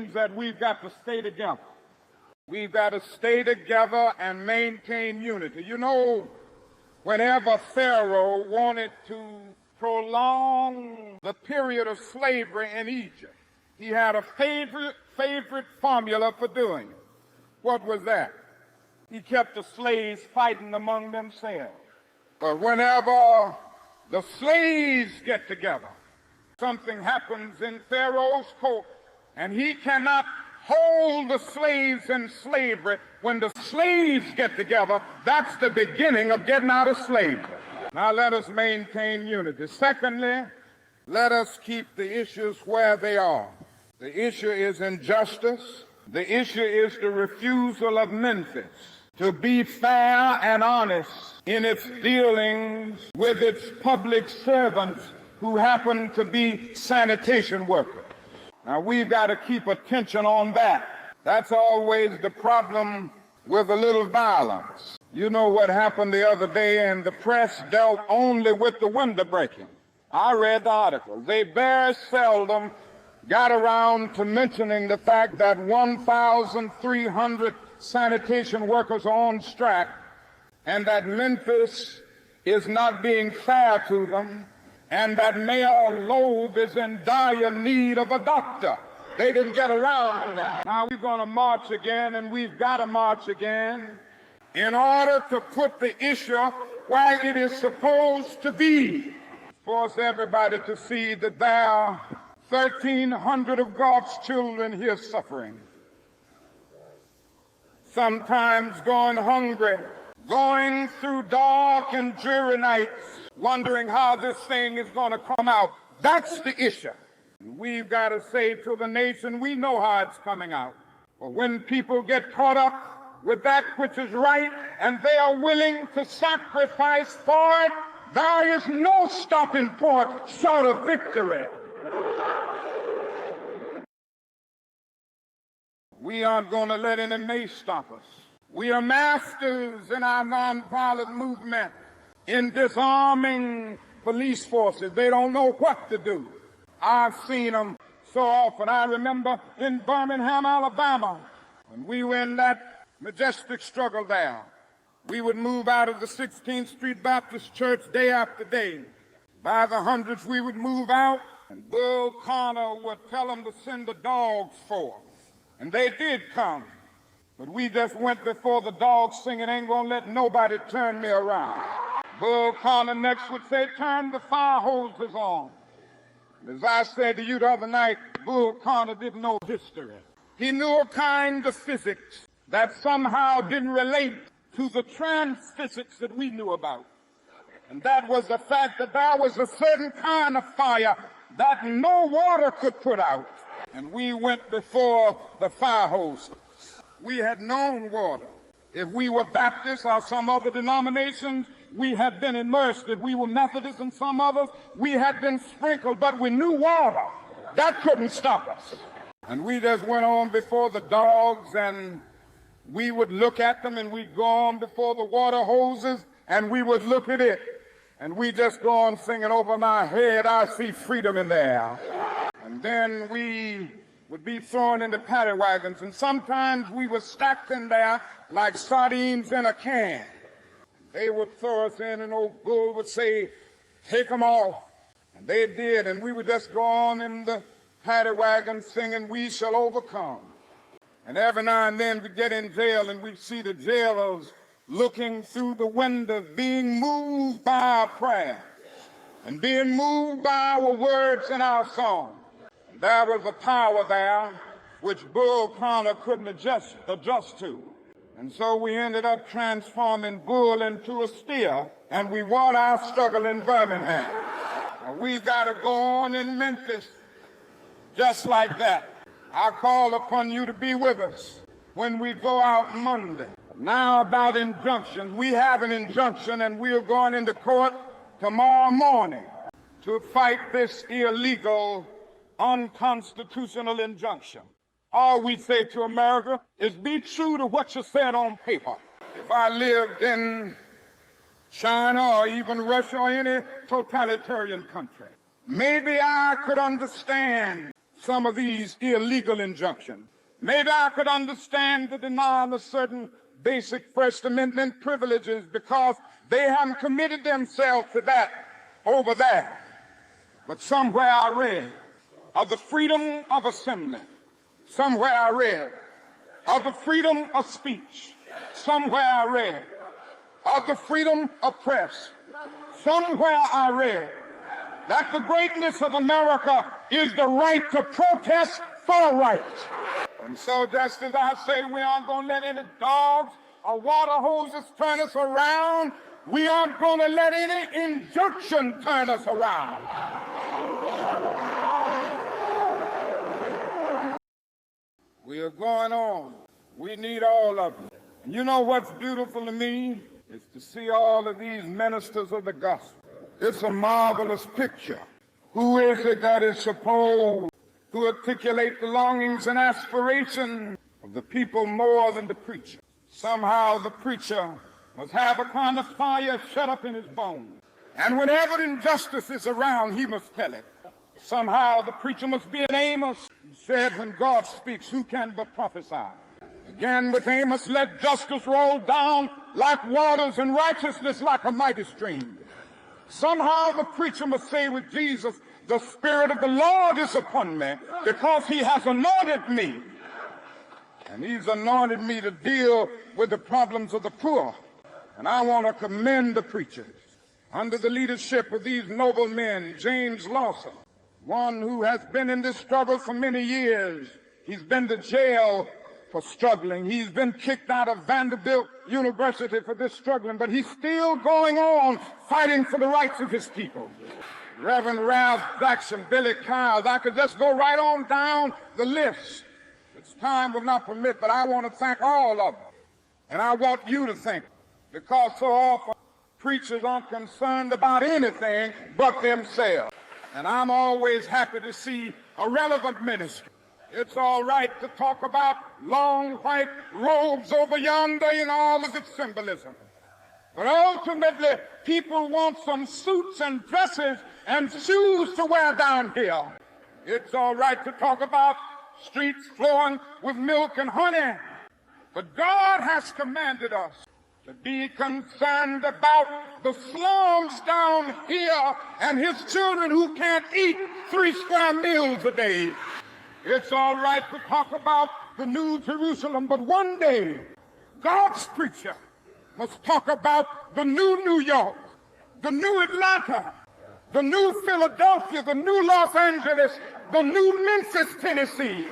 means that we've got to stay together. We've got to stay together and maintain unity. You know, whenever Pharaoh wanted to prolong the period of slavery in Egypt, he had a favorite formula for doing it. What was that? He kept the slaves fighting among themselves. But whenever the slaves get together, something happens in Pharaoh's court, and he cannot hold the slaves in slavery. When the slaves get together, that's the beginning of getting out of slavery. Now let us maintain unity. Secondly, let us keep the issues where they are. The issue is injustice. The issue is the refusal of Memphis to be fair and honest in its dealings with its public servants who happen to be sanitation workers. Now, we've got to keep attention on that. That's always the problem with a little violence. You know what happened the other day, and the press dealt only with the window breaking. I read the article. They very seldom got around to mentioning the fact that 1,300 sanitation workers are on strike, and that Memphis is not being fair to them, and that Mayor Loeb is in dire need of a doctor. They didn't get around to that. Now we're going to march again, and we've got to march again in order to put the issue where it is supposed to be. Force everybody to see that there are 1,300 of God's children here suffering, sometimes going hungry, going through dark and dreary nights, wondering how this thing is going to come out. That's the issue. We've got to say to the nation, we know how it's coming out. But when people get caught up with that which is right and they are willing to sacrifice for it, there is no stopping point short of victory. We aren't going to let any mace stop us. We are masters in our nonviolent movement in disarming police forces. They don't know what to do. I've seen them so often. I remember in Birmingham, Alabama, when we were in that majestic struggle there, we would move out of the 16th Street Baptist Church day after day. By the hundreds, we would move out, and Bill Connor would tell them to send the dogs forth. And they did come. But we just went before the dogs singing, ain't gonna let nobody turn me around. Bill Connor next would say, turn the fire hoses on. As I said to you the other night, Bill Connor didn't know history. He knew a kind of physics that somehow didn't relate to the trans physics that we knew about. And that was the fact that there was a certain kind of fire that no water could put out. And we went before the fire hose. We had known water. If we were Baptists or some other denominations, we had been immersed. If we were Methodists and some others, we had been sprinkled, but we knew water. That couldn't stop us. And we just went on before the dogs, and we would look at them, and we'd go on before the water hoses, and we would look at it. And we just go on singing, over my head, I see freedom in there. And then we would be thrown into paddy wagons, and sometimes we were stacked in there like sardines in a can. They would throw us in, and old Bull would say, take them off. And they did, and we would just go on in the paddy wagon singing, we shall overcome. And every now and then we'd get in jail, and we'd see the jailers looking through the windows, being moved by our prayer and being moved by our words in our song. And there was a power there which Bull Connor couldn't adjust to. And so we ended up transforming Bull into a steer, and we won our struggle in Birmingham. Now, we've got to go on in Memphis just like that. I call upon you to be with us when we go out Monday. Now about injunctions. We have an injunction, and we are going into court tomorrow morning to fight this illegal, unconstitutional injunction. All we say to America is be true to what you said on paper. If I lived in China or even Russia or any totalitarian country, maybe I could understand some of these illegal injunctions. Maybe I could understand the denial of certain basic First Amendment privileges because they haven't committed themselves to that over there. But somewhere I read of the freedom of assembly. Somewhere I read of the freedom of speech. Somewhere I read of the freedom of press. Somewhere I read that the greatness of America is the right to protest for rights. And so just as I say we aren't going to let any dogs or water hoses turn us around, we aren't going to let any injunction turn us around. We are going on. We need all of them. And you know what's beautiful to me? Is to see all of these ministers of the gospel. It's a marvelous picture. Who is it that is supposed to articulate the longings and aspirations of the people more than the preacher? Somehow the preacher must have a kind of fire shut up in his bones. And whenever injustice is around, he must tell it. Somehow the preacher must be an Amos. He said, when God speaks, who can but prophesy? Again with Amos, let justice roll down like waters and righteousness like a mighty stream. Somehow the preacher must say with Jesus, the Spirit of the Lord is upon me because he has anointed me. And he's anointed me to deal with the problems of the poor. And I want to commend the preachers under the leadership of these noble men, James Lawson, one who has been in this struggle for many years. He's been to jail for struggling. He's been kicked out of Vanderbilt University for this struggling, but he's still going on fighting for the rights of his people. Reverend Ralph Jackson, Billy Kyles, I could just go right on down the list. It's time will not permit, but I want to thank all of them. And I want you to thank them, because so often preachers aren't concerned about anything but themselves. And I'm always happy to see a relevant ministry. It's all right to talk about long white robes over yonder in all of its symbolism. But ultimately, people want some suits and dresses and shoes to wear down here. It's all right to talk about streets flowing with milk and honey. But God has commanded us to be concerned about the slums down here and his children who can't eat 3 square meals a day. It's all right to talk about the New Jerusalem, but one day, God's preacher must talk about the new New York, the new Atlanta, the new Philadelphia, the new Los Angeles, the new Memphis, Tennessee.